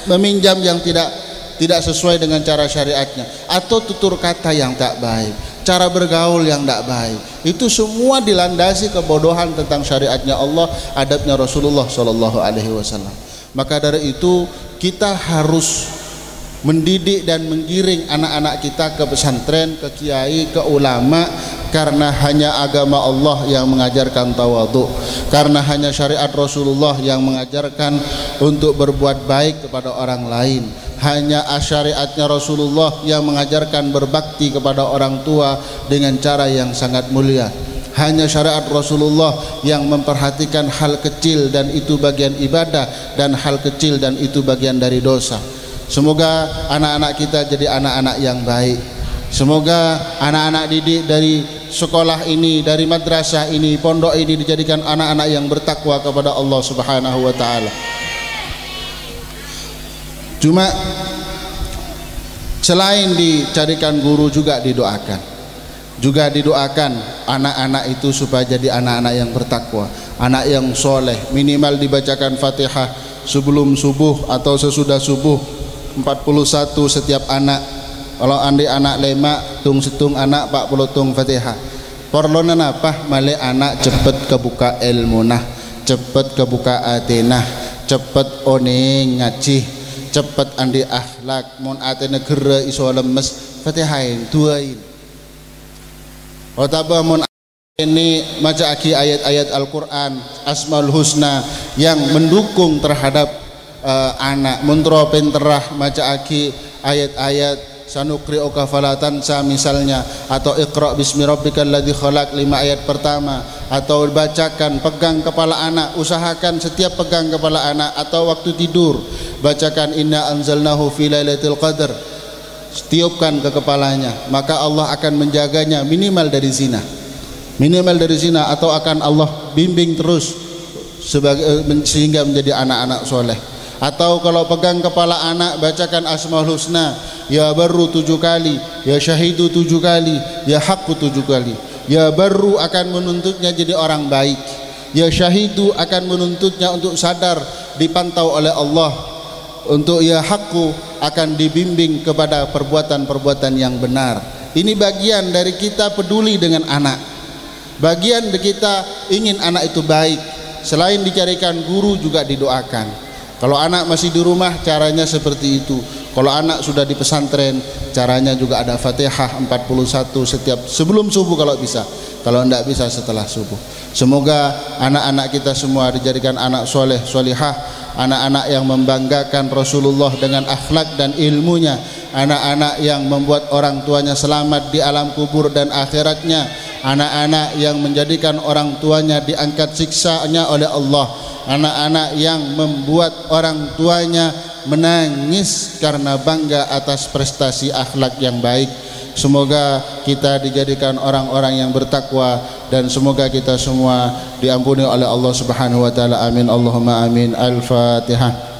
meminjam yang tidak sesuai dengan cara syariatnya, atau tutur kata yang tak baik, cara bergaul yang tak baik. Itu semua dilandasi kebodohan tentang syariatnya Allah, adabnya Rasulullah Shallallahu Alaihi Wasallam. Maka dari itu kita harus mendidik dan menggiring anak-anak kita ke pesantren, ke kiai, ke ulama, karena hanya agama Allah yang mengajarkan tawadhu, karena hanya syariat Rasulullah yang mengajarkan untuk berbuat baik kepada orang lain, hanya syariatnya Rasulullah yang mengajarkan berbakti kepada orang tua dengan cara yang sangat mulia. Hanya syariat Rasulullah yang memperhatikan hal kecil dan itu bagian ibadah, dan hal kecil dan itu bagian dari dosa. Semoga anak-anak kita jadi anak-anak yang baik. Semoga anak-anak didik dari sekolah ini, dari madrasah ini, pondok ini dijadikan anak-anak yang bertakwa kepada Allah Subhanahu wa taala. Cuma selain dicarikan guru juga didoakan. Juga didoakan anak-anak itu supaya jadi anak-anak yang bertakwa, anak yang soleh. Minimal dibacakan Fatihah sebelum subuh atau sesudah subuh 41 setiap anak. Kalau andi anak lema tung setung anak 40 tung Fatihah. Perlonan apa? Male anak cepet kebuka ilmu nah, cepet kebuka atenah, cepet oning ngaji, cepet andi akhlak. Mon atena gere iso lemes Fatihain tuain. Otaba mon ini maca aki ayat-ayat Al-Quran Asmaul Husna yang mendukung terhadap anak. Muntro penterah maca aki ayat-ayat sanukri'uka falatansa misalnya, atau iqra bismi rabbikal ladzi khalaq 5 ayat pertama, atau bacakan, pegang kepala anak, usahakan setiap pegang kepala anak, atau waktu tidur bacakan inna anzalnahu fi lailatul qadar, tiupkan ke kepalanya, maka Allah akan menjaganya minimal dari zina, atau akan Allah bimbing terus sehingga menjadi anak-anak soleh. Atau kalau pegang kepala anak bacakan Asmaul Husna, ya barru 7 kali, ya syahidu 7 kali, ya haqqu 7 kali. Ya barru akan menuntutnya jadi orang baik, ya syahidu akan menuntutnya untuk sadar dipantau oleh Allah, untuk ya haqqu akan dibimbing kepada perbuatan-perbuatan yang benar. Ini bagian dari kita peduli dengan anak, bagian dari kita ingin anak itu baik. Selain dicarikan guru juga didoakan. Kalau anak masih di rumah caranya seperti itu. Kalau anak sudah di pesantren caranya juga ada Fatihah 41 setiap sebelum subuh kalau bisa, kalau tidak bisa setelah subuh. Semoga anak-anak kita semua dijadikan anak soleh solihah, anak-anak yang membanggakan Rasulullah dengan akhlak dan ilmunya, anak-anak yang membuat orang tuanya selamat di alam kubur dan akhiratnya, anak-anak yang menjadikan orang tuanya diangkat siksanya oleh Allah, anak-anak yang membuat orang tuanya menangis karena bangga atas prestasi akhlak yang baik. Semoga kita dijadikan orang-orang yang bertakwa, dan semoga kita semua diampuni oleh Allah Subhanahu wa taala. Amin Allahumma amin. Al-Fatihah.